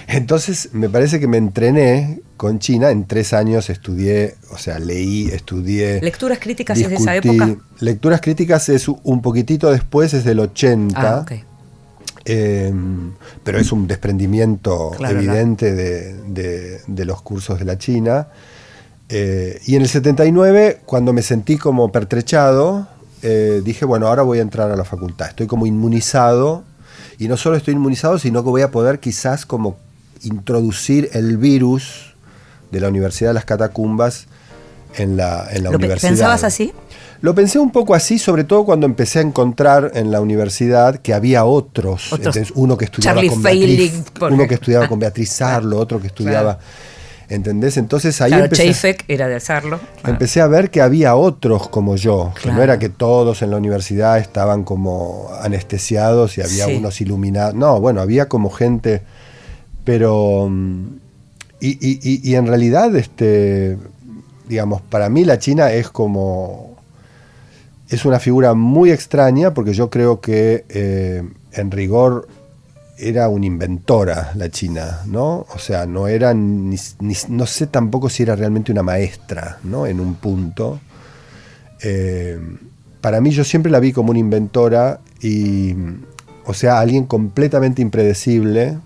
Entonces me parece que me entrené con China. En 3 años estudié, o sea, leí, estudié. ¿Lecturas críticas es de esa época? Lecturas críticas es un poquitito después, es del 80. pero es un desprendimiento evidente claro. de los cursos de la China. Y en el 79, cuando me sentí como pertrechado, dije, bueno, ahora voy a entrar a la facultad. Estoy como inmunizado, y no solo estoy inmunizado, sino que voy a poder quizás como introducir el virus de la Universidad de las Catacumbas en la universidad. ¿Pensabas así? Lo pensé un poco así, sobre todo cuando empecé a encontrar en la universidad que había otros. Entonces, uno que estudiaba con Beatriz Sarlo, otro que estudiaba... Claro. ¿Entendés? Entonces ahí Chafek era de Sarlo. Empecé a ver que había otros como yo, claro. Que no era que todos en la universidad estaban como anestesiados y había unos iluminados. No, bueno, había como gente, pero... Y en realidad, digamos, para mí la China es como... Es una figura muy extraña porque yo creo que en rigor era una inventora la China, ¿no? O sea, no era no sé tampoco si era realmente una maestra, ¿no? En un punto. Para mí yo siempre la vi como una inventora y, o sea, alguien completamente impredecible.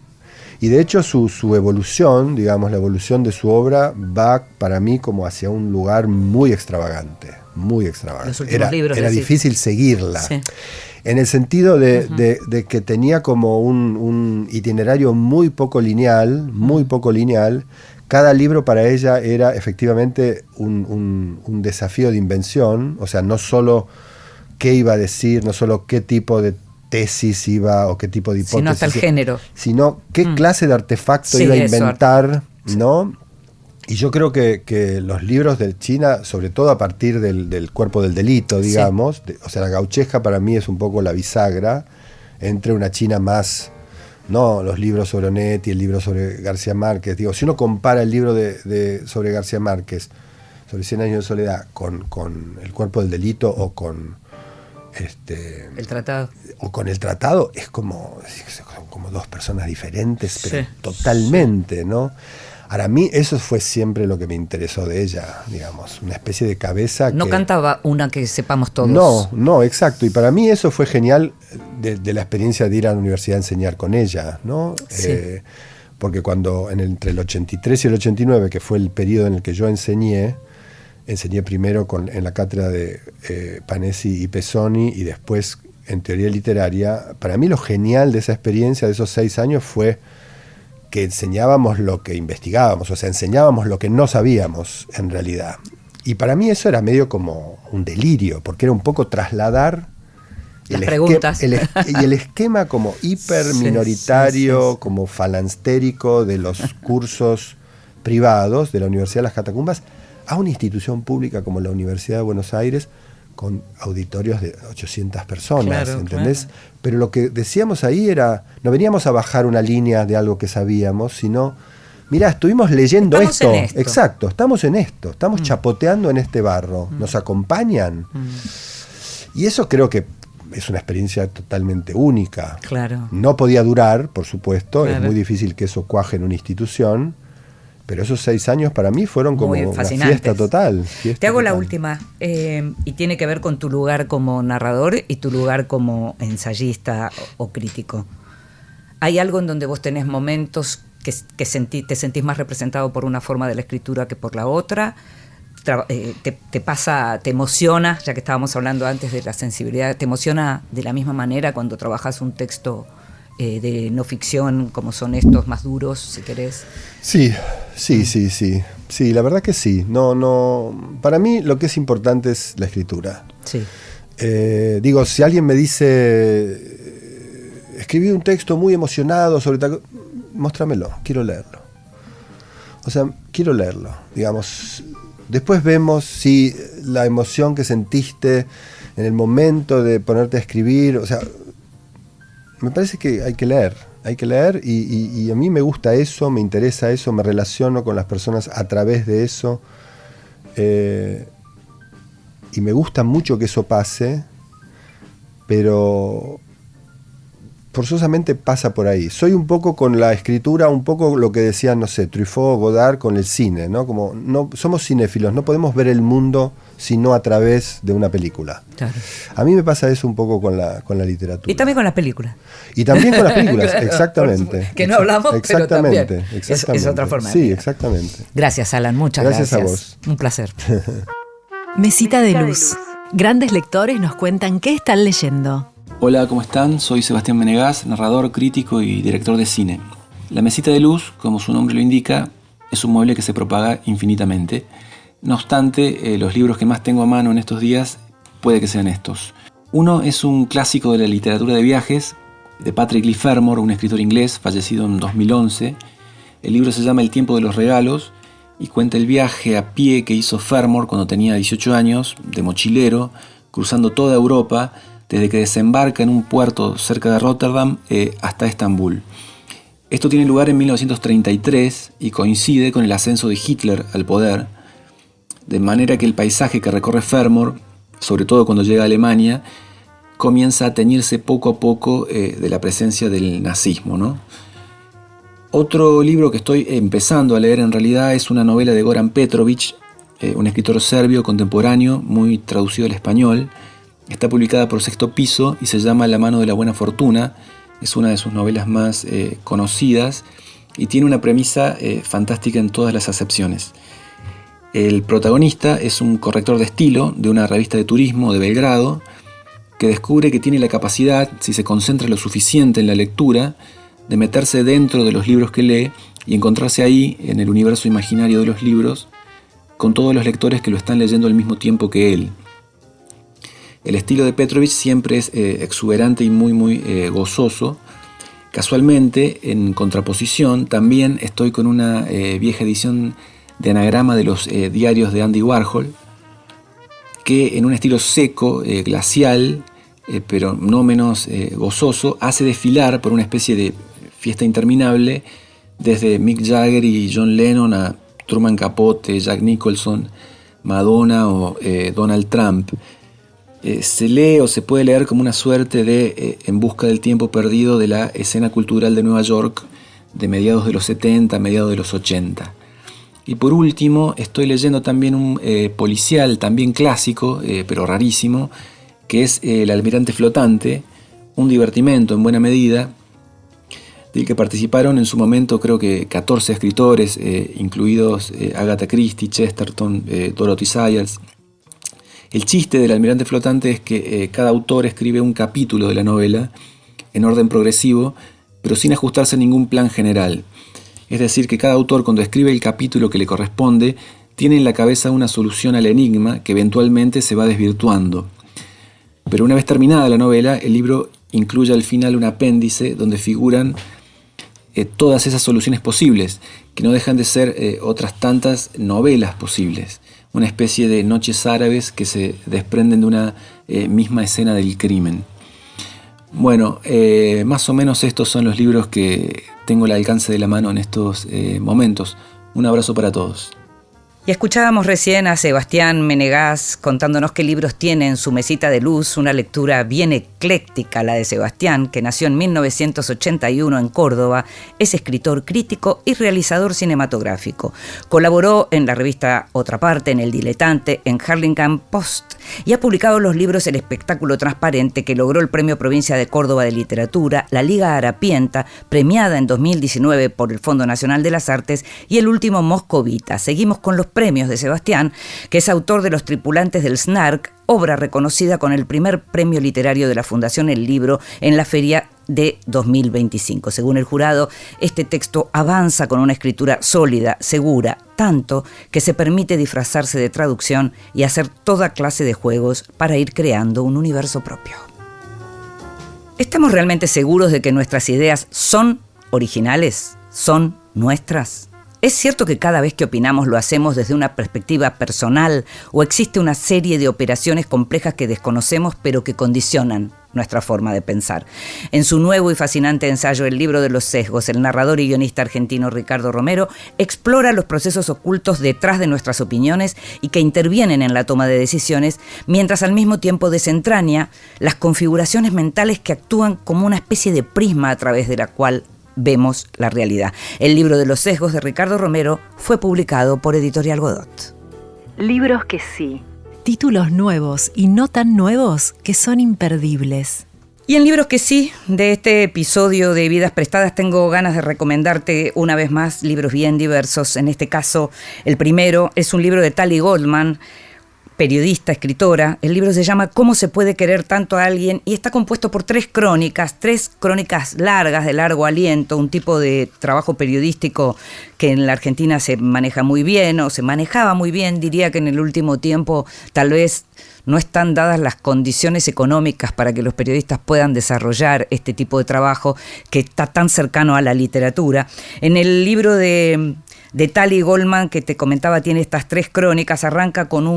Y de hecho su evolución, digamos, la evolución de su obra va para mí como hacia un lugar muy extravagante, muy extravagante. Los últimos libros, era difícil seguirla. Sí. En el sentido de que tenía como un itinerario muy poco lineal. Cada libro para ella era efectivamente un desafío de invención, o sea, no solo qué iba a decir, no solo qué tipo de tesis iba o qué tipo de hipótesis, sino hasta el género, sino qué clase de artefacto iba a inventar, ¿no? Y yo creo que los libros de China, sobre todo a partir del cuerpo del delito, digamos, o sea, la Gauchesca para mí es un poco la bisagra entre una China más, no los libros sobre Onetti, el libro sobre García Márquez. Digo, si uno compara el libro sobre García Márquez, sobre 100 años de soledad, con el cuerpo del delito o con el tratado. O con el tratado, son como dos personas diferentes, pero totalmente, ¿no? Para mí eso fue siempre lo que me interesó de ella, digamos, una especie de cabeza no cantaba una que sepamos todos. No, exacto. Y para mí eso fue genial de la experiencia de ir a la universidad a enseñar con ella, ¿no? Sí. Porque cuando entre el 83 y el 89, que fue el periodo en el que yo enseñé primero en la cátedra de Panesi y Pesoni y después en teoría literaria. Para mí lo genial de esa experiencia, de esos 6 años, fue que enseñábamos lo que investigábamos, o sea, enseñábamos lo que no sabíamos en realidad. Y para mí eso era medio como un delirio, porque era un poco trasladar las preguntas. Y el esquema como hiper minoritario, como falanstérico de los cursos privados de la Universidad de las Catacumbas a una institución pública como la Universidad de Buenos Aires, con auditorios de 800 personas, claro, ¿entendés? Claro. Pero lo que decíamos ahí era, no veníamos a bajar una línea de algo que sabíamos, sino, mirá, estuvimos leyendo esto. Exacto, estamos en esto, estamos chapoteando en este barro, ¿nos acompañan? Y eso creo que es una experiencia totalmente única. Claro. No podía durar, por supuesto, claro. Es muy difícil que eso cuaje en una institución. Pero esos 6 años para mí fueron como una fiesta total. Te hago la última, y tiene que ver con tu lugar como narrador y tu lugar como ensayista o crítico. ¿Hay algo en donde vos tenés momentos que te sentís más representado por una forma de la escritura que por la otra? ¿Te emociona, ya que estábamos hablando antes de la sensibilidad, te emociona de la misma manera cuando trabajas un texto de no ficción, como son estos más duros, si querés? Sí, la verdad que sí. No, para mí lo que es importante es la escritura. Sí. Digo, si alguien me dice, escribí un texto muy emocionado sobre tal, mostrámelo, quiero leerlo. O sea, quiero leerlo, digamos. Después vemos si la emoción que sentiste en el momento de ponerte a escribir, o sea, me parece que hay que leer y a mí me gusta eso, me interesa eso, me relaciono con las personas a través de eso, y me gusta mucho que eso pase, pero forzosamente pasa por ahí. Soy un poco con la escritura, un poco lo que decían, no sé, Truffaut o Godard con el cine, ¿no? Como no somos cinéfilos, no podemos ver el mundo sino a través de una película. Claro. A mí me pasa eso un poco con la literatura. Y también con las películas. Y también con las películas, Claro, exactamente. Que no hablamos, pero también. Exactamente. Es otra forma. Sí, exactamente. Gracias, Alan, muchas gracias. Gracias a vos. Un placer. Mesita de luz. Grandes lectores nos cuentan qué están leyendo. Hola, ¿cómo están? Soy Sebastián Menegas, narrador, crítico y director de cine. La mesita de luz, como su nombre lo indica, es un mueble que se propaga infinitamente. No obstante, los libros que más tengo a mano en estos días puede que sean estos. Uno es un clásico de la literatura de viajes, de Patrick Leigh Fermor, un escritor inglés fallecido en 2011. El libro se llama El tiempo de los regalos y cuenta el viaje a pie que hizo Fermor cuando tenía 18 años, de mochilero, cruzando toda Europa, desde que desembarca en un puerto cerca de Rotterdam hasta Estambul. Esto tiene lugar en 1933 y coincide con el ascenso de Hitler al poder, de manera que el paisaje que recorre Fermor, sobre todo cuando llega a Alemania, comienza a teñirse poco a poco de la presencia del nazismo, ¿no? Otro libro que estoy empezando a leer en realidad es una novela de Goran Petrović, un escritor serbio contemporáneo, muy traducido al español. Está publicada por Sexto Piso y se llama La mano de la buena fortuna. Es una de sus novelas más conocidas y tiene una premisa fantástica en todas las acepciones. El protagonista es un corrector de estilo de una revista de turismo de Belgrado que descubre que tiene la capacidad, si se concentra lo suficiente en la lectura, de meterse dentro de los libros que lee y encontrarse ahí, en el universo imaginario de los libros, con todos los lectores que lo están leyendo al mismo tiempo que él. El estilo de Petrović siempre es exuberante y muy gozoso. Casualmente, en contraposición, también estoy con una vieja edición de Anagrama de los diarios de Andy Warhol, que en un estilo seco, glacial, pero no menos gozoso, hace desfilar por una especie de fiesta interminable desde Mick Jagger y John Lennon a Truman Capote, Jack Nicholson, Madonna o Donald Trump. Se lee o se puede leer como una suerte de En busca del tiempo perdido de la escena cultural de Nueva York de mediados de los 70, mediados de los 80. Y por último, estoy leyendo también un policial, también clásico, pero rarísimo, que es El almirante flotante, un divertimento en buena medida, del que participaron en su momento creo que 14 escritores, incluidos Agatha Christie, Chesterton, Dorothy Sayers. El chiste del almirante flotante es que cada autor escribe un capítulo de la novela en orden progresivo, pero sin ajustarse a ningún plan general. Es decir, que cada autor, cuando escribe el capítulo que le corresponde, tiene en la cabeza una solución al enigma que eventualmente se va desvirtuando. Pero una vez terminada la novela, el libro incluye al final un apéndice donde figuran todas esas soluciones posibles, que no dejan de ser otras tantas novelas posibles, una especie de noches árabes que se desprenden de una misma escena del crimen. Bueno, más o menos estos son los libros que tengo al alcance de la mano en estos momentos. Un abrazo para todos. Y escuchábamos recién a Sebastián Menegas contándonos qué libros tiene en su mesita de luz, una lectura bien ecléctica, la de Sebastián, que nació en 1981 en Córdoba, es escritor, crítico y realizador cinematográfico. Colaboró en la revista Otra Parte, en El Diletante, en Hurlingham Post y ha publicado los libros El espectáculo transparente, que logró el Premio Provincia de Córdoba de Literatura, La Liga Harapienta, premiada en 2019 por el Fondo Nacional de las Artes, y el último Moscovita. Seguimos con los premios de Sebastián, que es autor de Los tripulantes del Snark, obra reconocida con el primer premio literario de la Fundación El Libro en la feria de 2025. Según el jurado, este texto avanza con una escritura sólida, segura, tanto que se permite disfrazarse de traducción y hacer toda clase de juegos para ir creando un universo propio. ¿Estamos realmente seguros de que nuestras ideas son originales? ¿Son nuestras? ¿Es cierto que cada vez que opinamos lo hacemos desde una perspectiva personal o existe una serie de operaciones complejas que desconocemos pero que condicionan nuestra forma de pensar? En su nuevo y fascinante ensayo El libro de los sesgos, el narrador y guionista argentino Ricardo Romero explora los procesos ocultos detrás de nuestras opiniones y que intervienen en la toma de decisiones, mientras al mismo tiempo desentraña las configuraciones mentales que actúan como una especie de prisma a través de la cual vemos la realidad. El libro de los sesgos de Ricardo Romero fue publicado por Editorial Godot. Libros que sí. Títulos nuevos y no tan nuevos que son imperdibles. Y en libros que sí, de este episodio de Vidas Prestadas tengo ganas de recomendarte una vez más libros bien diversos. En este caso, el primero es un libro de Tali Goldman, periodista, escritora. El libro se llama ¿Cómo se puede querer tanto a alguien? Y está compuesto por tres crónicas largas, de largo aliento, un tipo de trabajo periodístico que en la Argentina se maneja muy bien, o se manejaba muy bien. Diría que en el último tiempo tal vez no están dadas las condiciones económicas para que los periodistas puedan desarrollar este tipo de trabajo que está tan cercano a la literatura. En el libro de Tali Goldman, que te comentaba, tiene estas tres crónicas, arranca con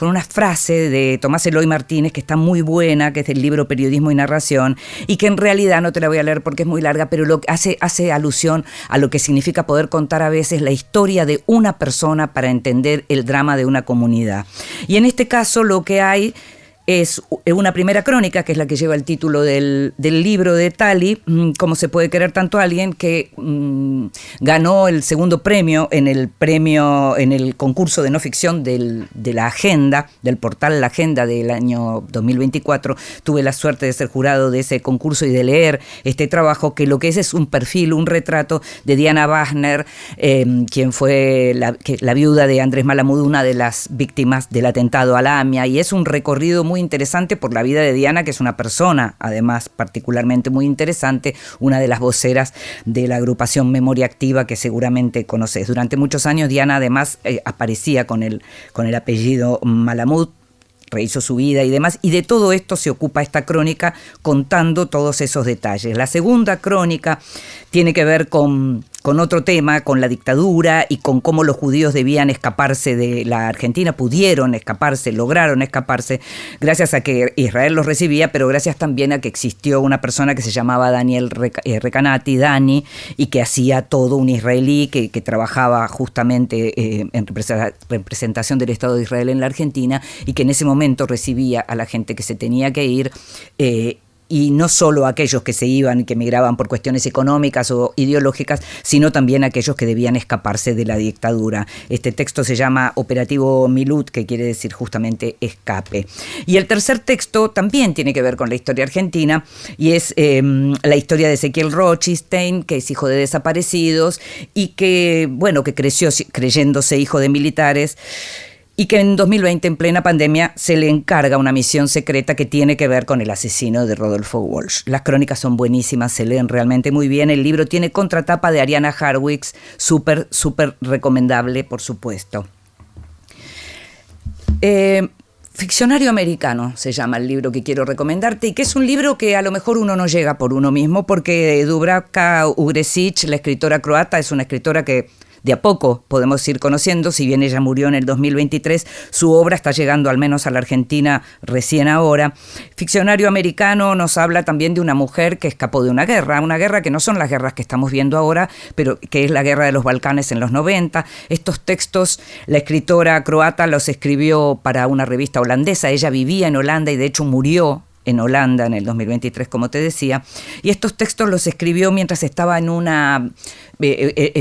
una frase de Tomás Eloy Martínez que está muy buena, que es del libro Periodismo y Narración, y que en realidad no te la voy a leer porque es muy larga, pero hace alusión a lo que significa poder contar a veces la historia de una persona para entender el drama de una comunidad. Y en este caso lo que hay es una primera crónica, que es la que lleva el título del libro de Tali, ¿Cómo se puede querer tanto a alguien?, que ganó el segundo premio en el concurso de no ficción de la Agenda, del portal La Agenda del año 2024. Tuve la suerte de ser jurado de ese concurso y de leer este trabajo, que lo que es un perfil, un retrato de Diana Wagner, quien fue la viuda de Andrés Malamud, una de las víctimas del atentado a la AMIA, y es un recorrido muy interesante por la vida de Diana, que es una persona, además, particularmente muy interesante, una de las voceras de la agrupación Memoria Activa, que seguramente conoces. Durante muchos años Diana, además, aparecía con el apellido Malamud, rehizo su vida y demás, y de todo esto se ocupa esta crónica, contando todos esos detalles. La segunda crónica tiene que ver con otro tema, con la dictadura y con cómo los judíos debían escaparse de la Argentina, pudieron escaparse, lograron escaparse, gracias a que Israel los recibía, pero gracias también a que existió una persona que se llamaba Daniel Recanati, Dani, y que hacía todo, un israelí que trabajaba justamente en representación del Estado de Israel en la Argentina, y que en ese momento recibía a la gente que se tenía que ir, y no solo aquellos que se iban, que emigraban por cuestiones económicas o ideológicas, sino también aquellos que debían escaparse de la dictadura. Este texto se llama Operativo Milut, que quiere decir justamente escape. Y el tercer texto también tiene que ver con la historia argentina, y es la historia de Ezequiel Rothstein, que es hijo de desaparecidos y que creció creyéndose hijo de militares, y que en 2020, en plena pandemia, se le encarga una misión secreta que tiene que ver con el asesino de Rodolfo Walsh. Las crónicas son buenísimas, se leen realmente muy bien. El libro tiene contratapa de Ariana Harwicz, súper recomendable, por supuesto. Ficcionario americano se llama el libro que quiero recomendarte, y que es un libro que a lo mejor uno no llega por uno mismo, porque Dubravka Ugresic, la escritora croata, es una escritora que de a poco podemos ir conociendo. Si bien ella murió en el 2023, su obra está llegando al menos a la Argentina recién ahora. Ficcionario americano nos habla también de una mujer que escapó de una guerra que no son las guerras que estamos viendo ahora, pero que es la guerra de los Balcanes en los 90. Estos textos la escritora croata los escribió para una revista holandesa. Ella vivía en Holanda y de hecho murió en Holanda en el 2023, como te decía, y estos textos los escribió mientras estaba en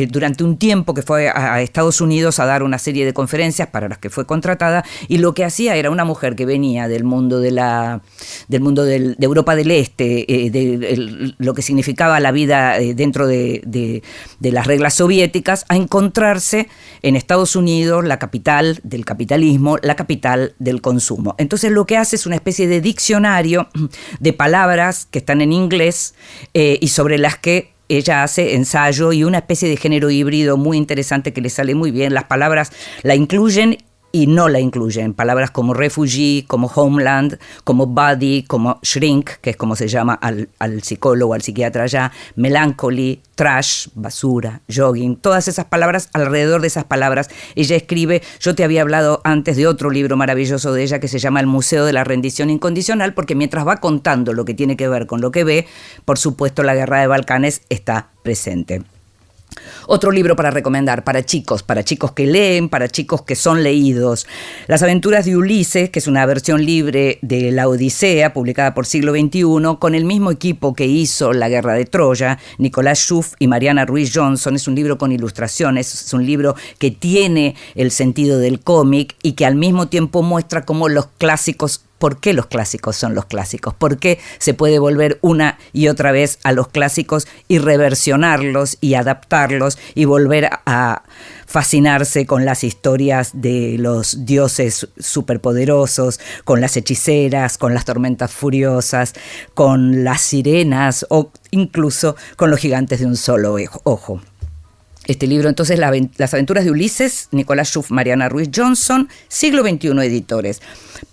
durante un tiempo que fue a Estados Unidos a dar una serie de conferencias para las que fue contratada, y lo que hacía era una mujer que venía del mundo de Europa del Este, lo que significaba la vida dentro de las reglas soviéticas, a encontrarse en Estados Unidos, la capital del capitalismo, la capital del consumo. Entonces lo que hace es una especie de diccionario de palabras que están en inglés y sobre las que ella hace ensayo, y una especie de género híbrido muy interesante que le sale muy bien. Las palabras la incluyen y no la incluyen. Palabras como refugee, como homeland, como body, como shrink, que es como se llama al psicólogo, al psiquiatra allá, melancholy, trash, basura, jogging, todas esas palabras. Alrededor de esas palabras ella escribe. Yo te había hablado antes de otro libro maravilloso de ella que se llama El Museo de la Rendición Incondicional, porque mientras va contando lo que tiene que ver con lo que ve, por supuesto la guerra de Balcanes está presente. Otro libro para recomendar para chicos que leen, para chicos que son leídos. Las aventuras de Ulises, que es una versión libre de La Odisea, publicada por Siglo XXI, con el mismo equipo que hizo La Guerra de Troya, Nicolás Schuff y Mariana Ruiz Johnson. Es un libro con ilustraciones, es un libro que tiene el sentido del cómic y que al mismo tiempo muestra cómo los clásicos. ¿Por qué los clásicos son los clásicos? ¿Por qué se puede volver una y otra vez a los clásicos y reversionarlos y adaptarlos y volver a fascinarse con las historias de los dioses superpoderosos, con las hechiceras, con las tormentas furiosas, con las sirenas o incluso con los gigantes de un solo ojo? Este libro, entonces, Las aventuras de Ulises, Nicolás Schuff, Mariana Ruiz Johnson, Siglo XXI Editores.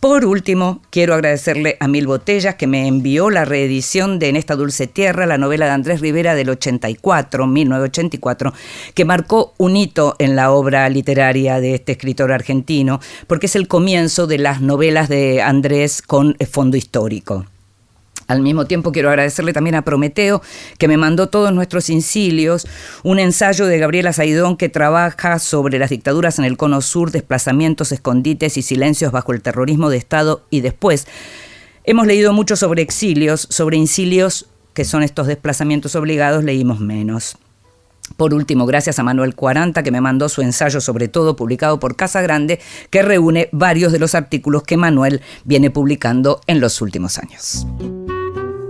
Por último, quiero agradecerle a Mil Botellas, que me envió la reedición de En esta dulce tierra, la novela de Andrés Rivera del 1984, que marcó un hito en la obra literaria de este escritor argentino, porque es el comienzo de las novelas de Andrés con fondo histórico. Al mismo tiempo quiero agradecerle también a Prometeo, que me mandó todos nuestros incilios, un ensayo de Gabriela Saidón que trabaja sobre las dictaduras en el Cono Sur, desplazamientos, escondites y silencios bajo el terrorismo de Estado y después. Hemos leído mucho sobre exilios, sobre incilios, que son estos desplazamientos obligados, leímos menos. Por último, gracias a Manuel 40, que me mandó su ensayo sobre todo, publicado por Casa Grande, que reúne varios de los artículos que Manuel viene publicando en los últimos años.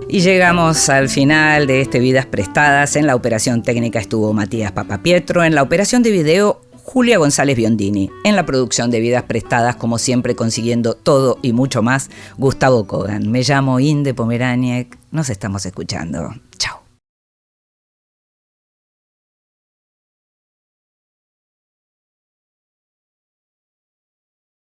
Y llegamos al final de este Vidas Prestadas. En la operación técnica estuvo Matías Papapietro, en la operación de video Julia González Biondini, en la producción de Vidas Prestadas, como siempre consiguiendo todo y mucho más, Gustavo Kogan. Me llamo Inde Pomeraniec, nos estamos escuchando. Chao.